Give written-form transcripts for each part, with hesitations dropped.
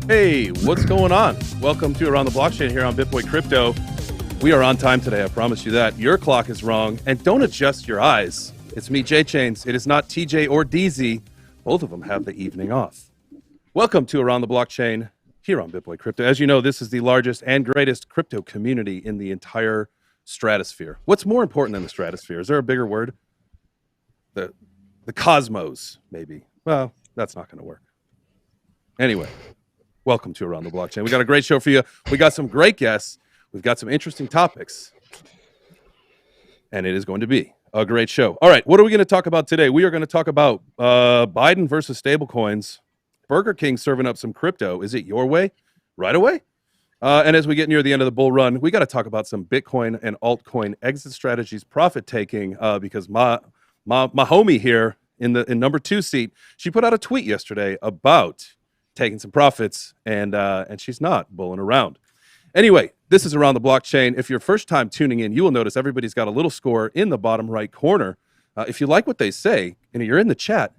Hey, what's going on? Welcome to Around the Blockchain here on BitBoy Crypto. We are on time today, I promise you that. Your clock is wrong, and don't adjust your eyes. It's me, J-Chains. It is not TJ or DZ. Both of them have the evening off. Welcome to Around the Blockchain here on BitBoy Crypto. As you know, this is the largest and greatest crypto community in the entire stratosphere. What's more important than the stratosphere? Is there a bigger word? The cosmos, maybe. Well, that's not going to work. Anyway, welcome to Around the Blockchain. We got a great show for you. We got some great guests. We've got some interesting topics. And it is going to be a great show. All right, what are we going to talk about today? We are going to talk about Biden versus stablecoins. Burger King serving up some crypto. Is it your way? Right away? And as we get near the end of the bull run, we got to talk about some Bitcoin and altcoin exit strategies, profit taking, because my homie here in number 2 seat, she put out a tweet yesterday about taking some profits, and she's not bulling around. Anyway, this is Around the Blockchain. If you're first time tuning in, you will notice everybody's got a little score in the bottom right corner. If you like what they say and you're in the chat,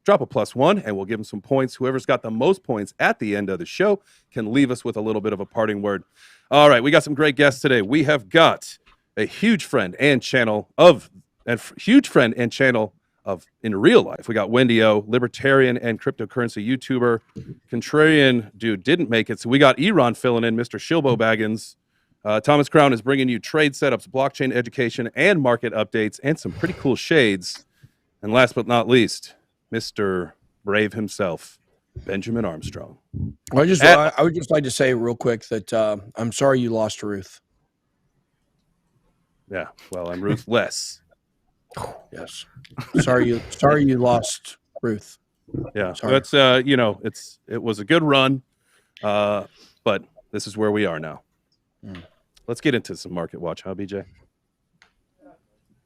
drop a +1 and we'll give them some points. Whoever's got the most points at the end of the show can leave us with a little bit of a parting word. All right, we got some great guests today. We have got a huge friend and channel of in real life. We got WendyO, libertarian and cryptocurrency YouTuber. Contrarian dude didn't make it, so we got Eron filling in, Mr. Shilbo Baggins. Thomas Crown is bringing you trade setups, blockchain education, and market updates, and some pretty cool shades. And last but not least, Mr. Brave himself, Benjamin Armstrong. Well, I would just like to say real quick that I'm sorry you lost Ruth. Yeah, well, I'm ruthless. Yes. Sorry you lost Ruth. Yeah, sorry. That's it was a good run, but this is where we are now. Let's get into some market watch, huh, BJ?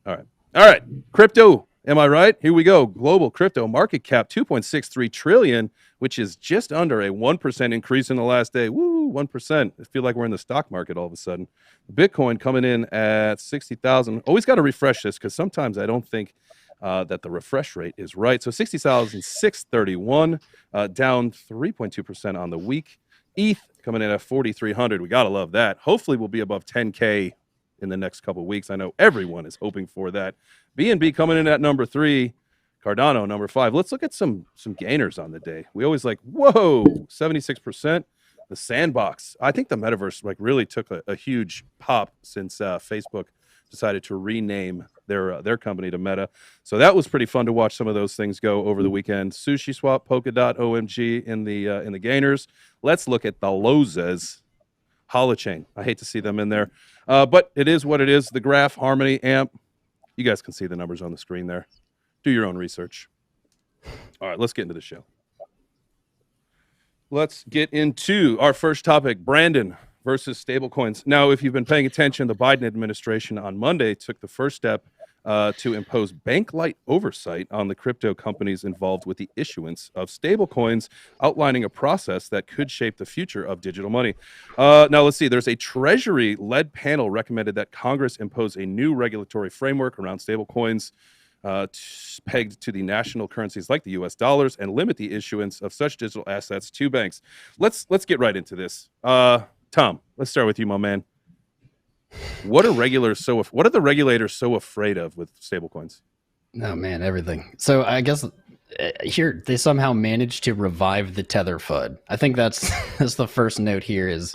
All right. Crypto, am I right? Here we go. Global crypto market cap 2.63 trillion, which is just under a 1% increase in the last day. Woo, 1%. I feel like we're in the stock market all of a sudden. Bitcoin coming in at 60,000. Always got to refresh this because sometimes I don't think that the refresh rate is right. So 60,631, down 3.2% on the week. ETH coming in at 4,300. We got to love that. Hopefully we'll be above 10K in the next couple of weeks. I know everyone is hoping for that. BNB coming in at number 3. Cardano number 5. Let's look at some gainers on the day. We always like, whoa, 76%. The sandbox. I think the metaverse really took a huge pop since Facebook decided to rename their company to Meta. So that was pretty fun to watch some of those things go over the weekend. Sushi Swap, Polkadot, OMG in the gainers. Let's look at the losers. Holochain. I hate to see them in there, but it is what it is. The graph, Harmony, AMP. You guys can see the numbers on the screen there. Do your own research. All right, let's get into the show. Let's get into our first topic, Brandon versus stablecoins. Now, if you've been paying attention, the Biden administration on Monday took the first step to impose bank-like oversight on the crypto companies involved with the issuance of stablecoins, outlining a process that could shape the future of digital money. Now, let's see. There's a Treasury-led panel recommended that Congress impose a new regulatory framework around stablecoins pegged to the national currencies like the U.S. dollars and limit the issuance of such digital assets to banks. Let's get right into this. Tom, let's start with you, my man. What are the regulators so afraid of with stablecoins? Oh man, everything. So I guess here they somehow managed to revive the Tether FUD. I think that's the first note here is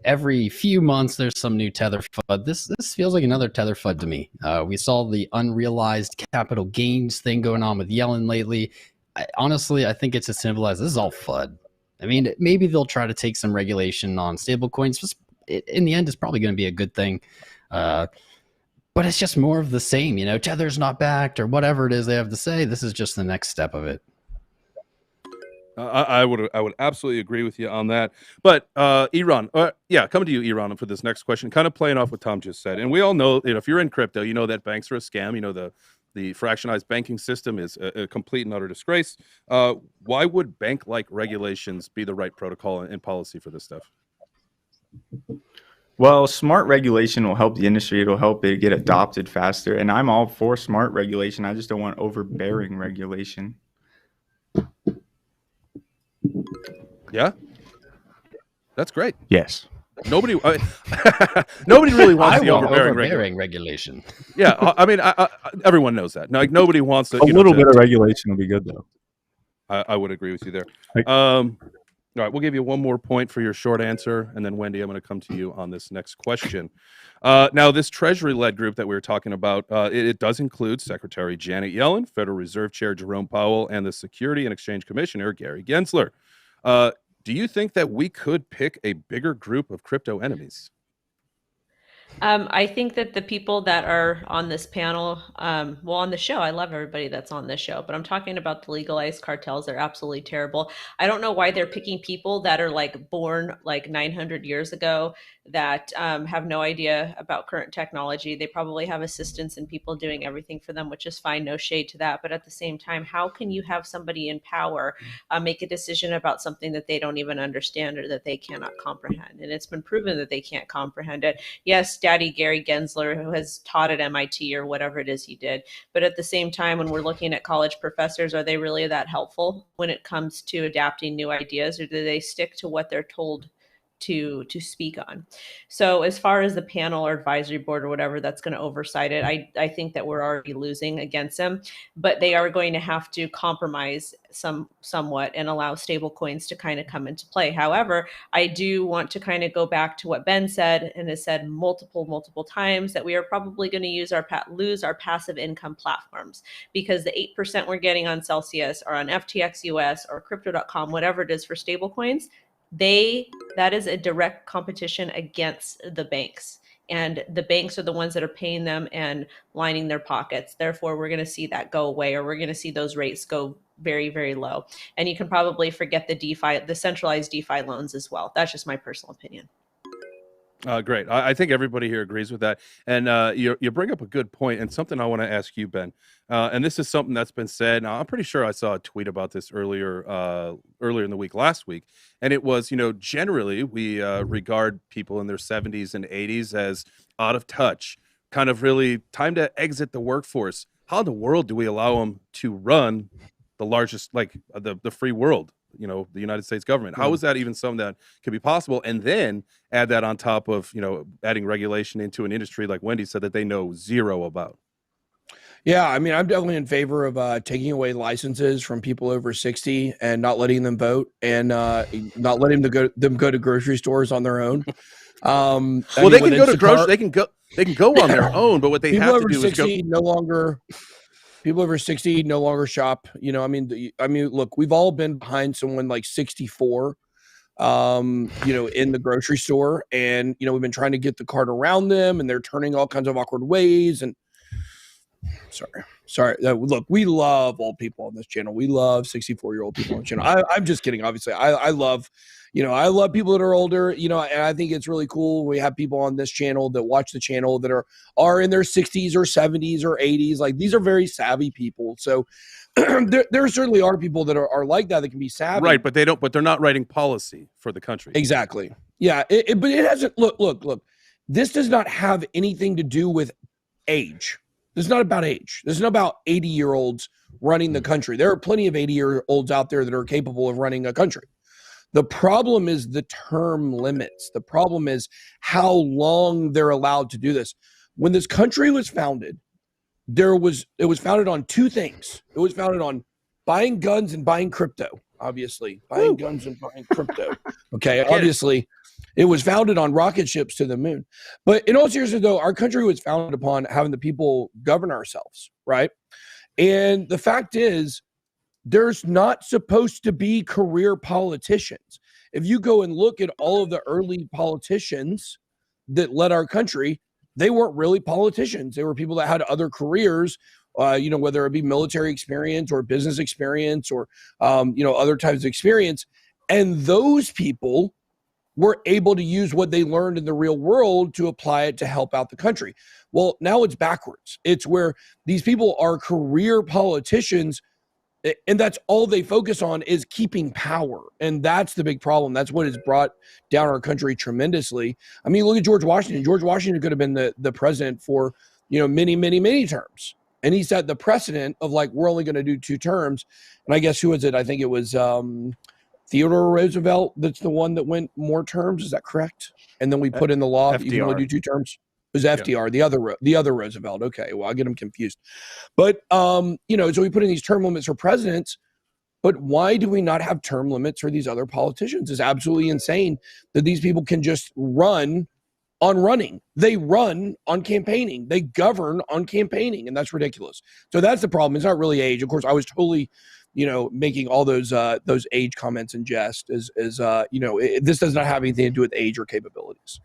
every few months there's some new Tether FUD. This feels like another Tether FUD to me. We saw the unrealized capital gains thing going on with Yellen lately. Honestly, I think it's as simple as this is all FUD. I mean, maybe they'll try to take some regulation on stablecoins. In the end, it's probably going to be a good thing. But it's just more of the same, Tether's not backed or whatever it is they have to say. This is just the next step of it. I would absolutely agree with you on that. But Eron, coming to you, Eron, for this next question, kind of playing off what Tom just said. And we all know, if you're in crypto, you know that banks are a scam. The fractionalized banking system is a complete and utter disgrace. Why would bank-like regulations be the right protocol and policy for this stuff? Well, smart regulation will help the industry. It'll help it get adopted faster. And I'm all for smart regulation. I just don't want overbearing regulation. Yeah? That's great. Yes. Nobody really wants the overbearing regulation. Yeah, I mean, everyone knows that. Like, nobody wants to. A little bit of regulation will be good, though. I would agree with you there. All right, we'll give you one more point for your short answer, and then Wendy, I'm going to come to you on this next question. Now, this Treasury-led group that we were talking about, it does include Secretary Janet Yellen, Federal Reserve Chair Jerome Powell, and the Security and Exchange Commissioner Gary Gensler. Do you think that we could pick a bigger group of crypto enemies? I think that the people that are on this panel, on the show, I love everybody that's on this show, but I'm talking about the legalized cartels. They're absolutely terrible. I don't know why they're picking people that are like born like 900 years ago that have no idea about current technology. They probably have assistants and people doing everything for them, which is fine. No shade to that. But at the same time, how can you have somebody in power make a decision about something that they don't even understand or that they cannot comprehend? And it's been proven that they can't comprehend it. Yes, Daddy Gary Gensler, who has taught at MIT or whatever it is he did. But at the same time, when we're looking at college professors, are they really that helpful when it comes to adapting new ideas, or do they stick to what they're told to speak on? So as far as the panel or advisory board or whatever that's going to oversight it, I think that we're already losing against them, but they are going to have to compromise somewhat and allow stable coins to kind of come into play. However, I do want to kind of go back to what Ben said and has said multiple times, that we are probably going to lose our passive income platforms, because the 8% we're getting on Celsius or on FTX US or crypto.com, whatever it is for stable coins, that is a direct competition against the banks, and the banks are the ones that are paying them and lining their pockets. Therefore, we're going to see that go away, or we're going to see those rates go very, very low. And you can probably forget the centralized DeFi loans as well. That's just my personal opinion. Great. I think everybody here agrees with that. And you bring up a good point, and something I want to ask you, Ben. And this is something that's been said. Now, I'm pretty sure I saw a tweet about this earlier in the week, last week. And it was, generally we regard people in their 70s and 80s as out of touch, kind of really time to exit the workforce. How in the world do we allow them to run the largest, like the free world? The United States government. How is that even something that could be possible? And then add that on top of, adding regulation into an industry like Wendy said that they know zero about. Yeah, I mean, I'm definitely in favor of taking away licenses from people over 60 and not letting them vote, and not letting them go to grocery stores on their own. They can go to grocery. They can go on their own, but what they have to do is go. People over 60 no longer shop. I mean, look, we've all been behind someone like 64, in the grocery store, and we've been trying to get the cart around them, and they're turning all kinds of awkward ways. And sorry. Look, we love old people on this channel. We love 64-year-old people on the channel. I'm just kidding. Obviously, I love. I love people that are older, and I think it's really cool. We have people on this channel that watch the channel that are in their 60s or 70s or 80s. Like, these are very savvy people. So there certainly are people that are like that can be savvy. Right, but they're not writing policy for the country. Exactly. Yeah, but it hasn't. Look. This does not have anything to do with age. This is not about age. This is not about 80-year-olds running the country. There are plenty of 80-year-olds out there that are capable of running a country. The problem is the term limits. The problem is how long they're allowed to do this. When this country was founded, it was founded on two things. It was founded on buying guns and buying crypto, obviously. Buying guns and buying crypto. Okay, obviously. It was founded on rocket ships to the moon. But in all seriousness, though, our country was founded upon having the people govern ourselves, right? And the fact is, there's not supposed to be career politicians. If you go and look at all of the early politicians that led our country, they weren't really politicians. They were people that had other careers, whether it be military experience or business experience or, other types of experience. And those people were able to use what they learned in the real world to apply it to help out the country. Well, now it's backwards. It's where these people are career politicians, and that's all they focus on is keeping power. And that's the big problem. That's what has brought down our country tremendously. I mean, look at George Washington. George Washington could have been the president for, many terms. And he set the precedent of, like, we're only going to do 2 terms. And I guess who was it? I think it was Theodore Roosevelt that's the one that went more terms. Is that correct? And then we put in the law that you can only do 2 terms. It was FDR, the other Roosevelt. Okay, well, I get them confused. But so we put in these term limits for presidents. But why do we not have term limits for these other politicians? It's absolutely insane that these people can just run on running. They run on campaigning. They govern on campaigning, and that's ridiculous. So that's the problem. It's not really age. Of course, I was totally, making all those age comments in jest. This does not have anything to do with age or capabilities.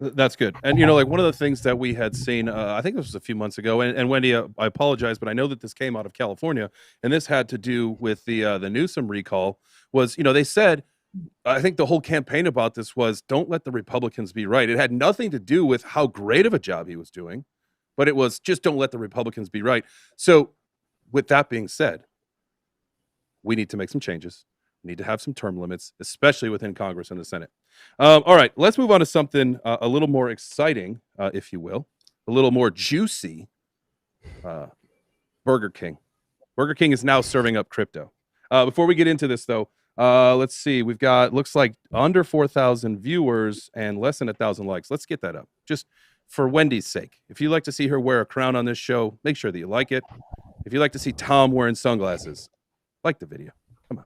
That's good. And, one of the things that we had seen, I think this was a few months ago, and Wendy, I apologize, but I know that this came out of California, and this had to do with the Newsom recall, was, they said, I think the whole campaign about this was, don't let the Republicans be right. It had nothing to do with how great of a job he was doing, but it was just don't let the Republicans be right. So with that being said, we need to make some changes. We need to have some term limits, especially within Congress and the Senate. All right, let's move on to something a little more exciting, if you will, a little more juicy. Burger King. Burger King is now serving up crypto. Before we get into this, though, let's see. We've got, looks like under 4,000 viewers and less than 1,000 likes. Let's get that up, just for Wendy's sake. If you like to see her wear a crown on this show, make sure that you like it. If you like to see Tom wearing sunglasses, like the video. Come on.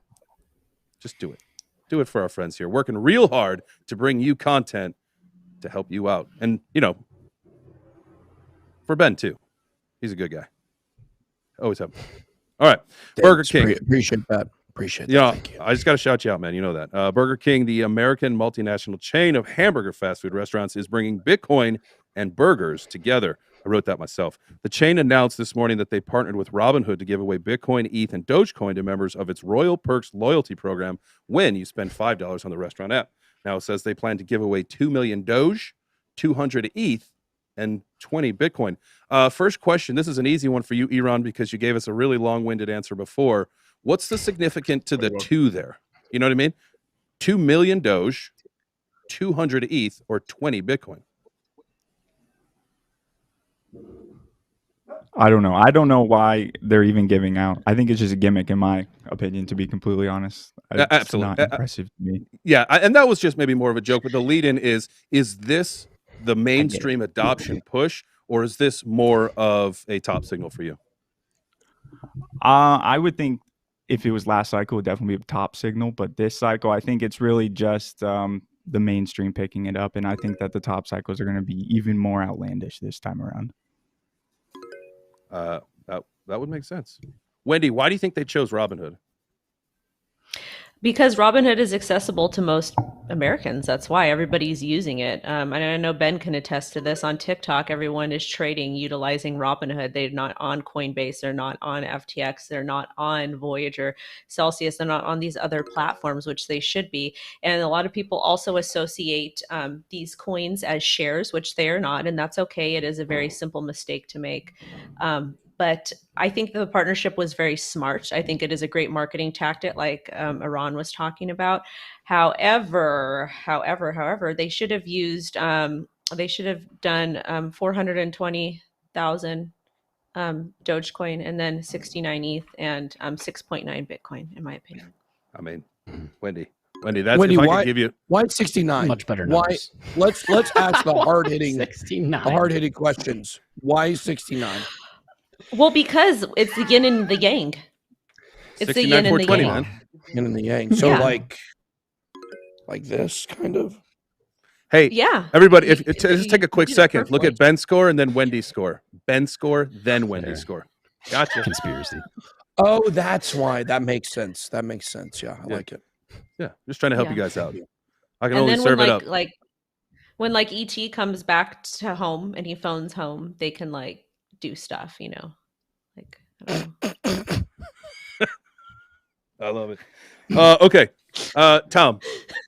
Just do it. Do it for our friends here. Working real hard to bring you content to help you out. And, for Ben, too. He's a good guy. Always help. All right. Burger King. Appreciate that. Appreciate that. Yeah, Thank you. I just got to shout you out, man. You know that. Burger King, the American multinational chain of hamburger fast food restaurants, is bringing Bitcoin and burgers together. I wrote that myself. The chain announced this morning that they partnered with Robinhood to give away Bitcoin, ETH, and Dogecoin to members of its Royal Perks loyalty program when you spend $5 on the restaurant app. Now it says they plan to give away 2 million Doge, 200 ETH, and 20 Bitcoin. First question, this is an easy one for you, Eron, because you gave us a really long-winded answer before. What's the significance to the 2 there? You know what I mean? 2 million Doge, 200 ETH, or 20 Bitcoin. I don't know. I don't know why they're even giving out. I think it's just a gimmick, in my opinion, to be completely honest. It's Absolutely. not impressive to me. Yeah, and that was just maybe more of a joke, but the lead-in is this the mainstream adoption push, or is this more of a top signal for you? I would think if it was last cycle, it would definitely be a top signal. But this cycle, I think it's really just the mainstream picking it up. And I think that the top cycles are going to be even more outlandish this time around. That would make sense. Wendy, why do you think they chose Robinhood? Because Robinhood is accessible to most Americans. That's why everybody's using it. And I know Ben can attest to this. On TikTok, everyone is trading utilizing Robinhood. They're not on Coinbase. They're not on FTX. They're not on Voyager, Celsius. They're not on these other platforms, which they should be. And a lot of people also associate these coins as shares, which they are not. And that's okay. It is a very simple mistake to make. But I think the partnership was very smart. I think it is a great marketing tactic, like Eron was talking about. However, they should have used, they should have done 420,000 Dogecoin and then 69 ETH and 6.9 Bitcoin, in my opinion. I mean, Wendy, that's Wendy, if I why, could give you why 69? Much better numbers. Why? Let's ask the hard-hitting questions. Why 69? Well, because it's the yin and the yang. It's the yin and the yang. Man. Yin and the yang. So Yeah. like this kind of. Hey, Yeah. everybody, just take a quick You did it second. Look perfectly. at Ben's score and then Wendy's score. Ben's score, then Wendy's score. Gotcha. Conspiracy. Oh, that's why. That makes sense. Yeah, I like it. Yeah, just trying to help Yeah. you guys out. I can And only then serve it up. when ET comes back to home and he phones home, they can do stuff, I don't know. I love it. Okay, Tom,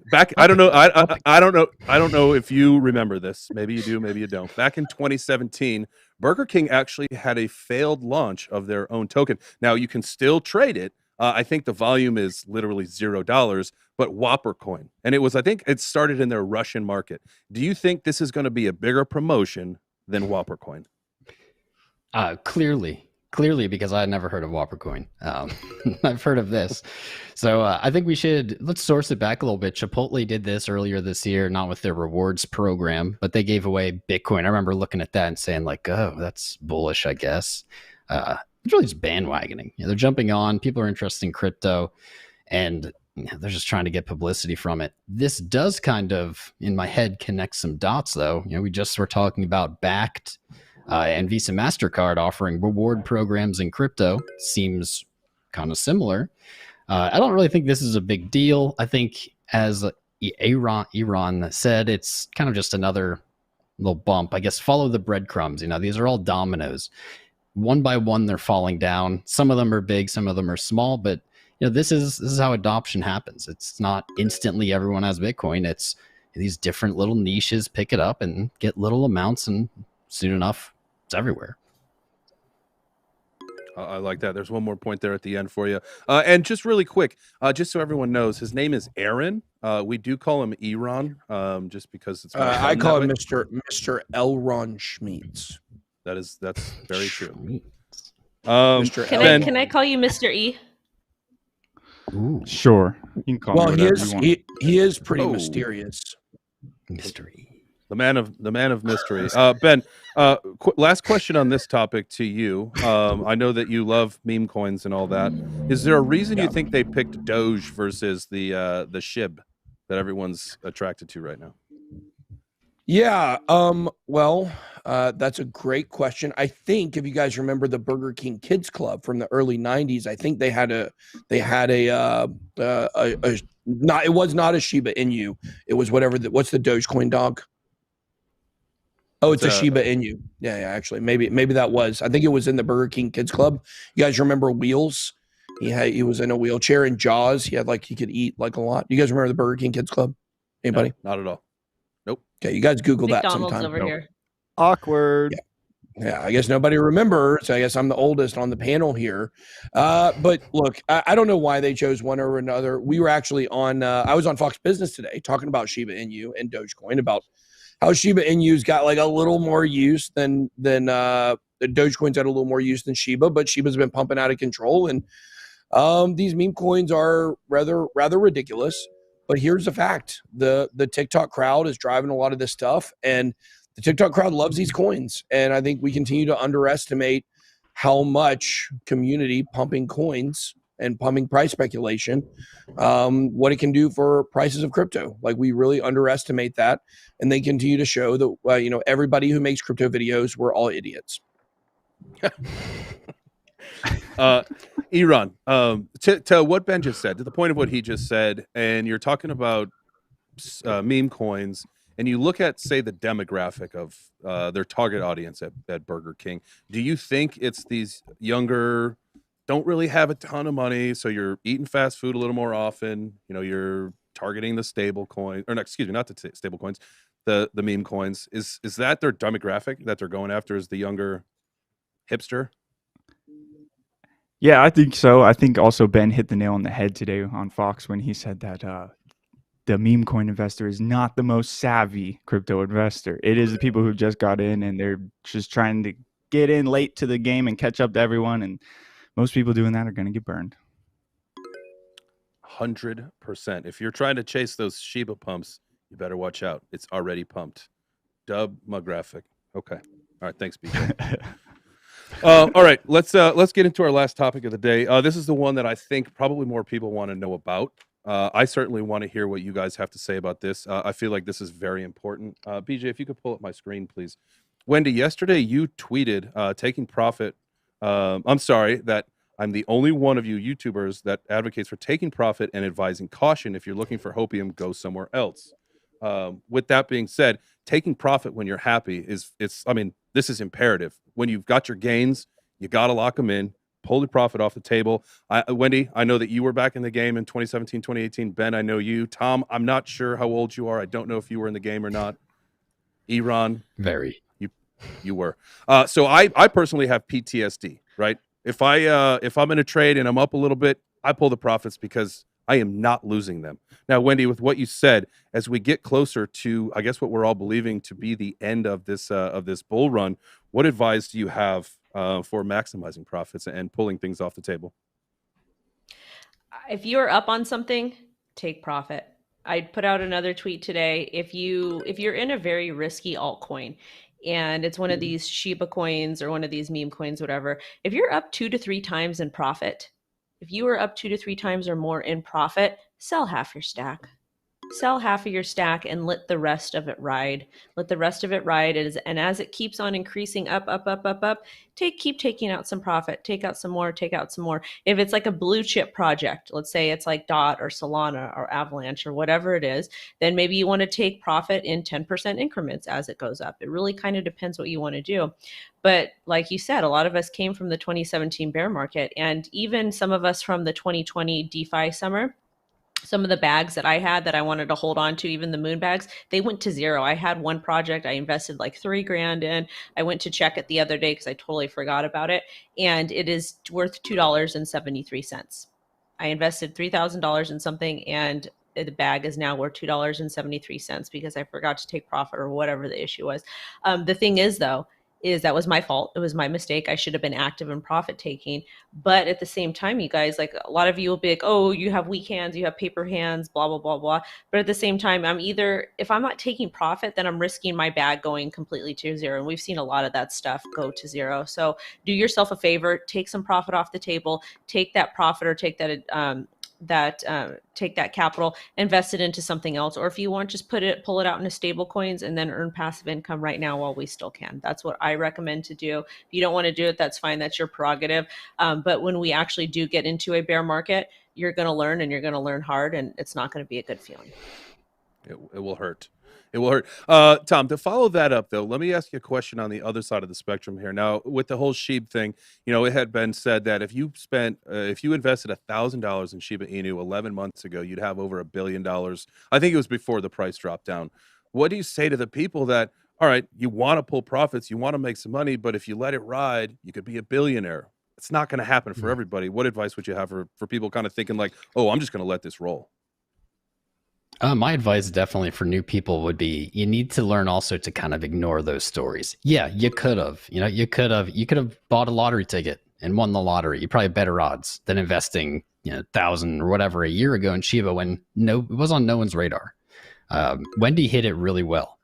back. I don't know. I don't know if you remember this. Maybe you do. Maybe you don't. Back in 2017, Burger King actually had a failed launch of their own token. Now you can still trade it. I think the volume is literally $0, but Whopper Coin, and I think it started in their Russian market. Do you think this is going to be a bigger promotion than Whopper Coin? Clearly, clearly because I had never heard of Whopper Coin. I've heard of this. So I think let's source it back a little bit. Chipotle did this earlier this year, not with their rewards program, but they gave away Bitcoin. I remember looking at that and saying like, oh, that's bullish, I guess. It's really just bandwagoning. They're jumping on. People are interested in crypto, and they're just trying to get publicity from it. This does kind of, in my head, connect some dots, though. We just were talking about Backed and Visa MasterCard offering reward programs in crypto. Seems kind of similar. I don't really think this is a big deal. I think, as Eron said, it's kind of just another little bump. I guess follow the breadcrumbs. These are all dominoes. One by one, they're falling down. Some of them are big, some of them are small, but this is how adoption happens. It's not instantly everyone has Bitcoin. It's these different little niches pick it up and get little amounts, and soon enough, it's everywhere. I like that. There's one more point there at the end for you. And just really quick, just so everyone knows, his name is Eron. We do call him Eron, just because it's. I call him Mr. Elron Schmeets. That's very true. Can I call you Mr. E? Ooh. Sure, you can call me whatever you want. He is pretty mysterious. Mystery. The man of mystery. Ben, last question on this topic to you. I know that you love meme coins and all that. Is there a reason you think they picked Doge versus the SHIB that everyone's attracted to right now? Yeah. Well, that's a great question. I think if you guys remember the Burger King Kids Club from the early '90s, I think it was not a Shiba Inu. It was what's the Dogecoin dog? Oh, it's a Shiba Inu. Yeah, actually, maybe that was. I think it was in the Burger King Kids Club. You guys remember Wheels? He was in a wheelchair. In Jaws, he could eat like a lot. You guys remember the Burger King Kids Club? Anybody? No, not at all. Nope. Okay, you guys Google McDonald's that sometime. over here. Awkward. Yeah, I guess nobody remembers. I guess I'm the oldest on the panel here. But look, I don't know why they chose one over another. We were actually on, I was on Fox Business today talking about Shiba Inu and Dogecoin, about how Shiba Inu's got like a little more use than the Dogecoin's got a little more use than Shiba, but Shiba's been pumping out of control. And these meme coins are rather ridiculous. But here's the fact. The TikTok crowd is driving a lot of this stuff, and the TikTok crowd loves these coins. And I think we continue to underestimate how much community pumping coins and pumping price speculation, what it can do for prices of crypto. Like, we really underestimate that. And they continue to show that, everybody who makes crypto videos, we're all idiots. Eron, to what Ben just said, to the point of what he just said, and you're talking about meme coins, and you look at, say, the demographic of their target audience at Burger King, do you think it's these younger, don't really have a ton of money, so you're eating fast food a little more often, you're targeting the stable coin, or no, excuse me, not the stable coins, the meme coins, is that their demographic that they're going after, is the younger hipster? Yeah, I think so. I think also Ben hit the nail on the head today on Fox when he said that the meme coin investor is not the most savvy crypto investor. It is the people who just got in and they're just trying to get in late to the game and catch up to everyone. And most people doing that are going to get burned. 100%. If you're trying to chase those Shiba pumps, you better watch out. It's already pumped. Dub graphic. Okay. All right. Thanks, BJ. All right, let's get into our last topic of the day. This is the one that I think probably more people want to know about. I certainly want to hear what you guys have to say about this. I feel like this is very important. BJ, if you could pull up my screen, please. Wendy, yesterday you tweeted taking profit. I'm sorry that I'm the only one of you YouTubers that advocates for taking profit and advising caution. If you're looking for hopium, go somewhere else. With that being said, taking profit when you're happy this is imperative. When you've got your gains, you got to lock them in, pull the profit off the table. Wendy, I know that you were back in the game in 2017, 2018. Ben, I know you. Tom, I'm not sure how old you are. I don't know if you were in the game or not. Eron, Very. You were. So I personally have PTSD, right? If I'm in a trade and I'm up a little bit, I pull the profits because I am not losing them. Now, Wendy, with what you said, as we get closer to, I guess, what we're all believing to be the end of this bull run, what advice do you have for maximizing profits and pulling things off the table? If you're up on something, take profit. I put out another tweet today. If you're in a very risky altcoin and it's one of these Shiba coins or one of these meme coins, whatever, if you're up 2 to 3 times in profit, if you are up 2 to 3 times or more in profit, sell half your stack. Sell half of your stack and let the rest of it ride. Let the rest of it ride. And as it keeps on increasing up, keep taking out some profit. Take out some more, take out some more. If it's like a blue chip project, let's say it's like DOT or Solana or Avalanche or whatever it is, then maybe you want to take profit in 10% increments as it goes up. It really kind of depends what you want to do. But like you said, a lot of us came from the 2017 bear market, and even some of us from the 2020 DeFi summer. Some of the bags that I had that I wanted to hold on to, even the moon bags, they went to zero. I had one project I invested like $3,000 in. I went to check it the other day because I totally forgot about it. And it is worth $2.73. I invested $3,000 in something, and the bag is now worth $2.73 because I forgot to take profit or whatever the issue was. The thing is, though, is that was my fault. It was my mistake. I should have been active in profit taking. But at the same time, you guys, like a lot of you will be like, oh, you have weak hands, you have paper hands, blah, blah, blah, blah. But at the same time, if I'm not taking profit, then I'm risking my bag going completely to zero. And we've seen a lot of that stuff go to zero. So do yourself a favor, take some profit off the table, take that profit or take that capital, invest it into something else, or if you want, just pull it out into stable coins and then earn passive income right now while we still can. That's what I recommend to do. If you don't want to do it, that's fine. That's your prerogative. But when we actually do get into a bear market, you're going to learn, and you're going to learn hard, and it's not going to be a good feeling. It will hurt. It will hurt. Tom, to follow that up, though, let me ask you a question on the other side of the spectrum here. Now, with the whole Shiba thing, it had been said that if you invested $1,000 in Shiba Inu 11 months ago, you'd have over $1 billion. I think it was before the price dropped down. What do you say to the people that, all right, you want to pull profits, you want to make some money, but if you let it ride, you could be a billionaire? It's not going to happen for everybody. What advice would you have for people kind of thinking like, oh, I'm just going to let this roll? My advice definitely for new people would be you need to learn also to kind of ignore those stories. Yeah, you could have bought a lottery ticket and won the lottery. You probably have better odds than investing, 1,000 or whatever a year ago in Shiba when it was on no one's radar. Wendy hit it really well.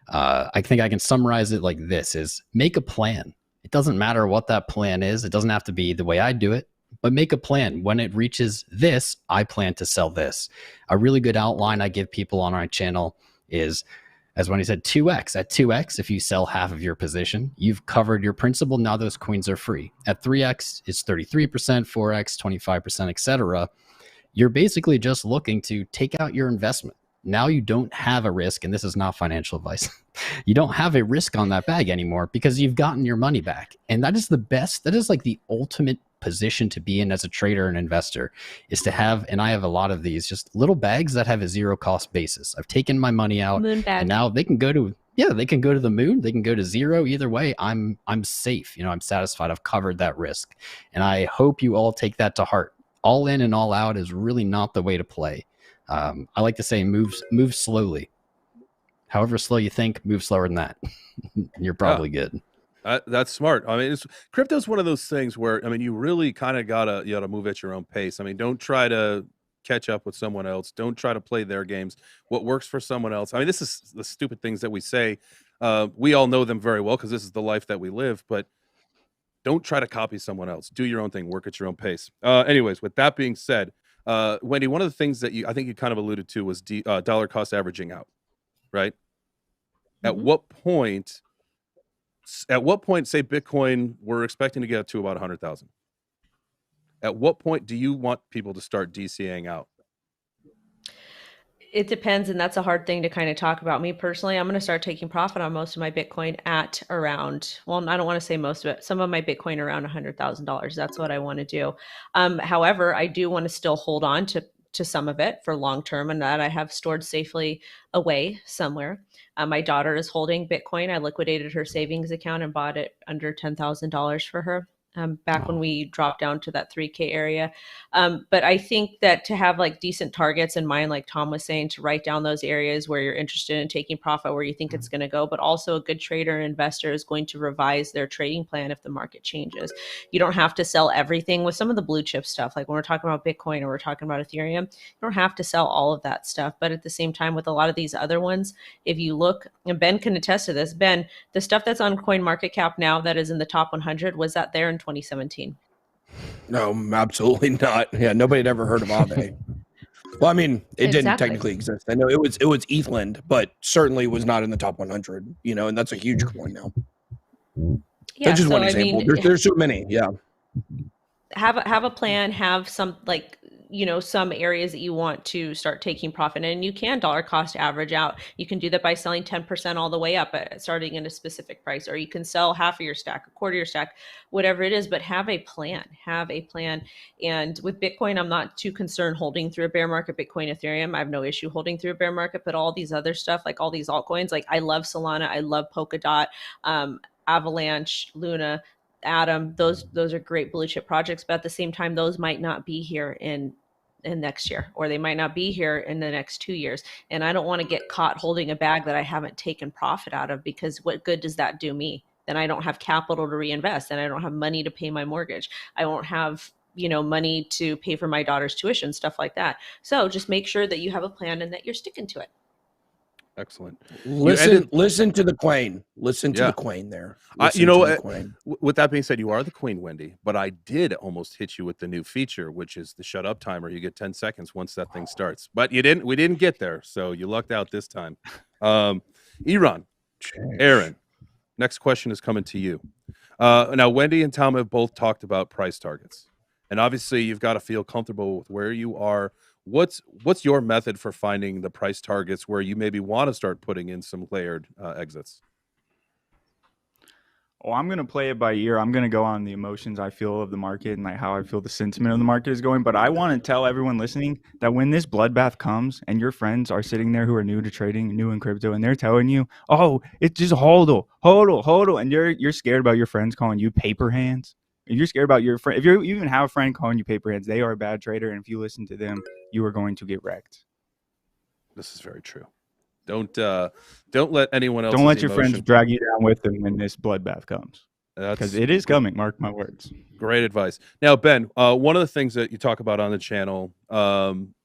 I think I can summarize it like this: is make a plan. It doesn't matter what that plan is. It doesn't have to be the way I do it. But make a plan. When it reaches this, I plan to sell this. A really good outline I give people on our channel is, as Wendy said, 2x. At 2x, if you sell half of your position, you've covered your principal. Now those coins are free. At 3x, it's 33%, 4x, 25%, etc. You're basically just looking to take out your investment. Now you don't have a risk, and this is not financial advice. You don't have a risk on that bag anymore because you've gotten your money back. And that is the best. That is like the ultimate position to be in as a trader and investor, is to have, and I have a lot of these, just little bags that have a zero cost basis. I've taken my money out, and now they can go to the moon, they can go to zero. Either way, I'm safe. I'm satisfied. I've covered that risk. And I hope you all take that to heart. All in and all out is really not the way to play. I like to say move slowly. However slow you think, move slower than that. You're probably good. That's smart. I mean, crypto's one of those things where, you really kind of gotta move at your own pace. Don't try to catch up with someone else. Don't try to play their games. What works for someone else. This is the stupid things that we say. We all know them very well because this is the life that we live, but don't try to copy someone else. Do your own thing. Work at your own pace. Anyways, with that being said, Wendy, one of the things that I think you kind of alluded to was dollar cost averaging out, right? Mm-hmm. At what point, say Bitcoin, we're expecting to get to about 100,000. At what point do you want people to start DCAing out? It depends, and that's a hard thing to kind of talk about. Me personally, I'm going to start taking profit on most of my Bitcoin at around, well, I don't want to say most of it, some of my Bitcoin around $100,000. That's what I want to do. However, I do want to still hold on to some of it for long term, and that I have stored safely away somewhere. My daughter is holding Bitcoin. I liquidated her savings account and bought it under $10,000 for her. back when we dropped down to that 3K area. But I think that to have like decent targets in mind, like Tom was saying, to write down those areas where you're interested in taking profit, where you think it's going to go, but also a good trader and investor is going to revise their trading plan if the market changes. You don't have to sell everything with some of the blue chip stuff. Like when we're talking about Bitcoin or we're talking about Ethereum, you don't have to sell all of that stuff. But at the same time, with a lot of these other ones, if you look, and Ben can attest to this, Ben, the stuff that's on CoinMarketCap now that is in the top 100, was that there in 2017? No, absolutely not. Yeah, nobody had ever heard of Aave. Well, I mean, it didn't technically exist. I know it was ETHland, but certainly was not in the top 100. You know, and that's a huge coin now. Yeah, that's just so one example. There's so many. Yeah. Have a plan. Have some some areas that you want to start taking profit, and you can dollar cost average out. You can do that by selling 10% all the way up, starting in a specific price, or you can sell half of your stack, a quarter of your stack, whatever it is. But have a plan. And with Bitcoin, I'm not too concerned holding through a bear market. Bitcoin, Ethereum, I have no issue holding through a bear market. But all these other stuff, like all these altcoins, like I love Solana, I love Polkadot, Avalanche, Luna, Atom, those are great blue chip projects, but at the same time, those might not be here in next year, or they might not be here in the next 2 years. And I don't want to get caught holding a bag that I haven't taken profit out of, because what good does that do me? Then I don't have capital to reinvest, and I don't have money to pay my mortgage. I won't have money to pay for my daughter's tuition, stuff like that. So just make sure that you have a plan and that you're sticking to it. Excellent. Listen to the Queen. Listen to the Queen there. With that being said, you are the Queen, Wendy, but I did almost hit you with the new feature, which is the shut up timer. You get 10 seconds once that thing starts, but we didn't get there. So you lucked out this time. Eron, Aaron, next question is coming to you. Now, Wendy and Tom have both talked about price targets, and obviously you've got to feel comfortable with where you are. What's your method for finding the price targets where you maybe want to start putting in some layered exits? Oh, I'm going to play it by ear. I'm going to go on the emotions I feel of the market and like how I feel the sentiment of the market is going. But I want to tell everyone listening that when this bloodbath comes and your friends are sitting there who are new to trading, new in crypto, and they're telling you, oh, it's just hodl, and you're scared about your friends calling you paper hands. If you're scared about your friend, if you even have a friend calling you paper hands, they are a bad trader. And if you listen to them, you are going to get wrecked. This is very true. Don't let anyone else. Don't let your friends drag you down with them when this bloodbath comes, because it is coming. Mark my words. Great advice. Now, Ben, one of the things that you talk about on the channel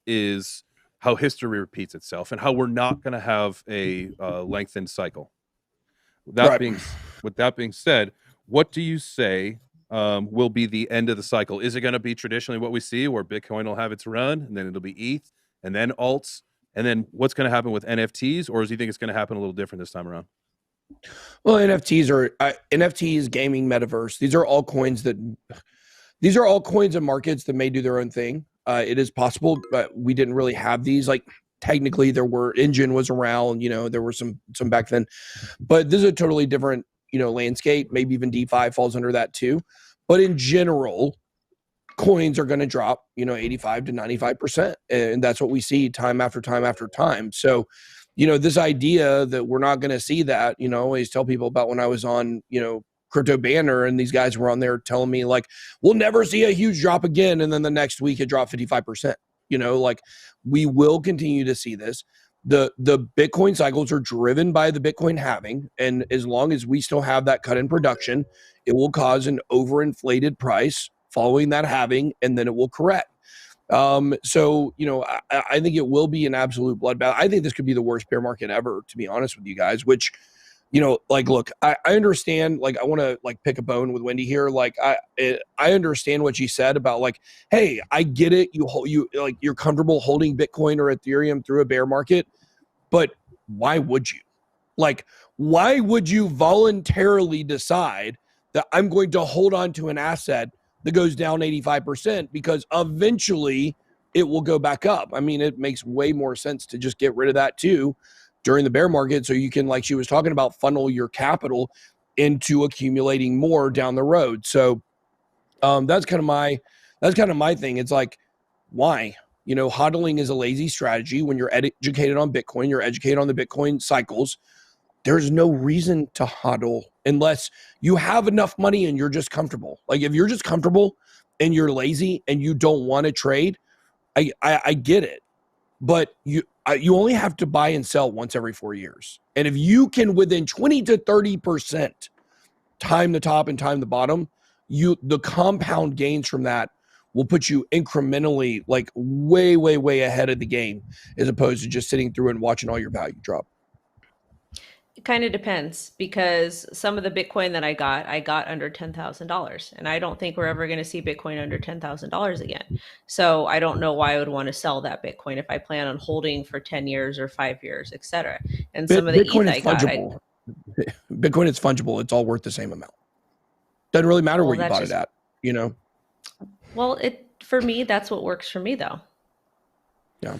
is how history repeats itself and how we're not going to have a lengthened cycle. With that being said, what do you say will be the end of the cycle? Is it going to be traditionally what we see, where Bitcoin will have its run, and then it'll be ETH, and then alts, and then what's going to happen with NFTs, or do you think it's going to happen a little different this time around? Well, NFTs, gaming, metaverse. These are all coins and markets that may do their own thing. It is possible, but we didn't really have these. Like technically, Engine was around. There were some back then, but this is a totally different landscape. Maybe even DeFi falls under that too. But in general, coins are going to drop, 85 to 95%. And that's what we see time after time after time. So, this idea that we're not going to see that, I always tell people about when I was on, Crypto Banner, and these guys were on there telling me like, we'll never see a huge drop again. And then the next week it dropped 55%. We will continue to see this. The Bitcoin cycles are driven by the Bitcoin halving. And as long as we still have that cut in production, it will cause an overinflated price following that halving, and then it will correct. So, I think it will be an absolute bloodbath. I think this could be the worst bear market ever, to be honest with you guys, which, look, I understand, I want to pick a bone with Wendy here. I understand what she said about hey, I get it. You're comfortable holding Bitcoin or Ethereum through a bear market, but why would you? Why would you voluntarily decide that I'm going to hold on to an asset that goes down 85%, because eventually it will go back up? I mean, it makes way more sense to just get rid of that too during the bear market, so you can, like she was talking about, funnel your capital into accumulating more down the road. So that's kind of my thing. It's why? Hodling is a lazy strategy. When you're educated on Bitcoin, you're educated on the Bitcoin cycles. There's no reason to hodl unless you have enough money and you're just comfortable. Like if you're just comfortable and you're lazy and you don't want to trade, I get it. But you only have to buy and sell once every 4 years. And if you can within 20 to 30% time the top and time the bottom, the compound gains from that will put you incrementally like way, way, way ahead of the game as opposed to just sitting through and watching all your value drop. It kind of depends, because some of the Bitcoin that I got under $10,000, and I don't think we're ever going to see Bitcoin under $10,000 again. So I don't know why I would want to sell that Bitcoin if I plan on holding for 10 years or 5 years, etc. And some of the Bitcoin ETH is fungible. Bitcoin is fungible. It's all worth the same amount. Doesn't really matter where you bought it at, you know? Well, for me, that's what works for me, though. Yeah.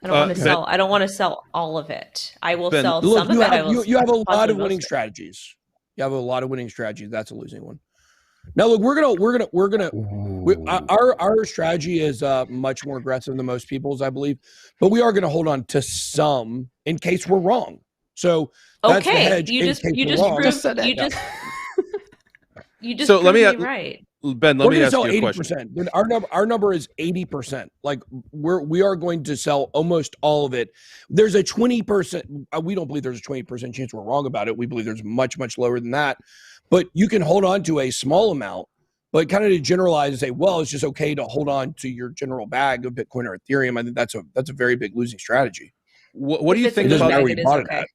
I don't want to sell. I don't want to sell all of it. I will sell look, some of it. You have a lot of winning strategies. You have a lot of winning strategies. That's a losing one. Now, look, our strategy is much more aggressive than most people's, I believe, but we are going to hold on to some in case we're wrong. So that's the hedge. You just so let me right. Ben, let me ask you a question. Our number is 80%. Like we are going to sell almost all of it. There's a 20%. We don't believe there's a 20% chance we're wrong about it. We believe there's much, much lower than that. But you can hold on to a small amount, but kind of to generalize and say, well, it's just okay to hold on to your general bag of Bitcoin or Ethereum. I think that's a very big losing strategy. What do you think about where you bought it at?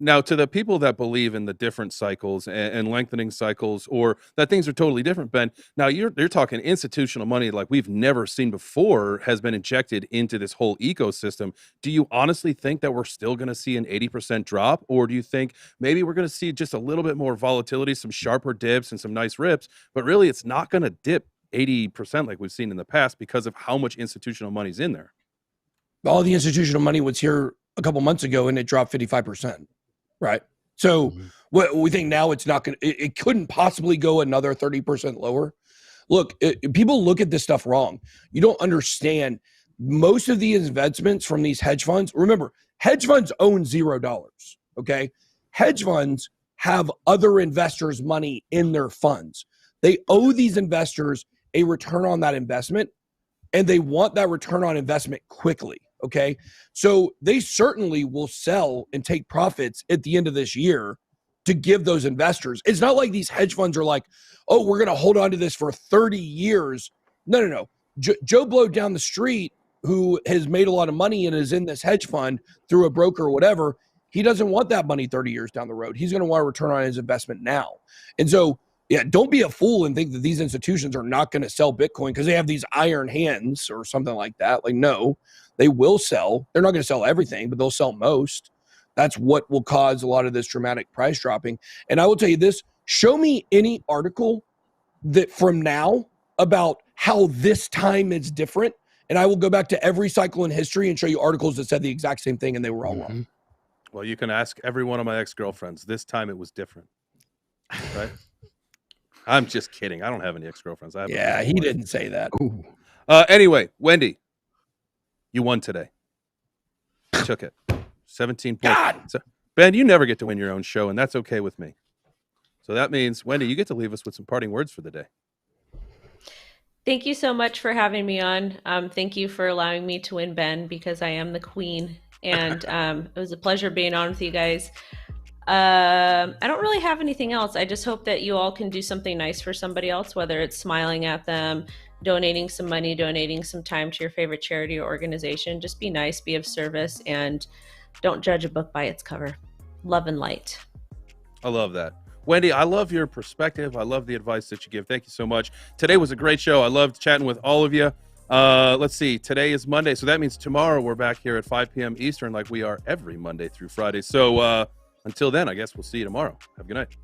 Now, to the people that believe in the different cycles and lengthening cycles, or that things are totally different, Ben, now you're talking institutional money like we've never seen before has been injected into this whole ecosystem. Do you honestly think that we're still going to see an 80% drop, or do you think maybe we're going to see just a little bit more volatility, some sharper dips and some nice rips, but really it's not going to dip 80% like we've seen in the past because of how much institutional money's in there? All the institutional money was here a couple months ago and it dropped 55%. Right. So what we think now it's not going to, it couldn't possibly go another 30% lower. Look, people look at this stuff wrong. You don't understand most of the investments from these hedge funds. Remember, hedge funds own $0. Okay. Hedge funds have other investors' money in their funds. They owe these investors a return on that investment, and they want that return on investment quickly. Okay. So they certainly will sell and take profits at the end of this year to give those investors. It's not like these hedge funds are like, oh, we're going to hold on to this for 30 years. No. Joe Blow down the street, who has made a lot of money and is in this hedge fund through a broker or whatever, he doesn't want that money 30 years down the road. He's going to want a return on his investment now. And so, yeah, don't be a fool and think that these institutions are not going to sell Bitcoin because they have these iron hands or something like that. Like, no. They will sell. They're not going to sell everything, but they'll sell most. That's what will cause a lot of this dramatic price dropping. And I will tell you this, show me any article that from now about how this time is different, and I will go back to every cycle in history and show you articles that said the exact same thing and they were all wrong. Well, you can ask every one of my ex-girlfriends. This time it was different. Right? I'm just kidding. I don't have any ex-girlfriends. Yeah, he didn't say that. Anyway, Wendy. You won today. You took it. 17 points. So, Ben, you never get to win your own show, and that's okay with me. So that means, Wendy, you get to leave us with some parting words for the day. Thank you so much for having me on. Thank you for allowing me to win, Ben, because I am the queen. And it was a pleasure being on with you guys. I don't really have anything else. I just hope that you all can do something nice for somebody else, whether it's smiling at them, donating some money, donating some time to your favorite charity or organization. Just be nice, be of service, and don't judge a book by its cover. Love and light. I love that. Wendy, I love your perspective. I love the advice that you give. Thank you so much. Today was a great show. I loved chatting with all of you. Let's see. Today is Monday, so that means tomorrow we're back here at 5 p.m. Eastern like we are every Monday through Friday. So until then, I guess we'll see you tomorrow. Have a good night.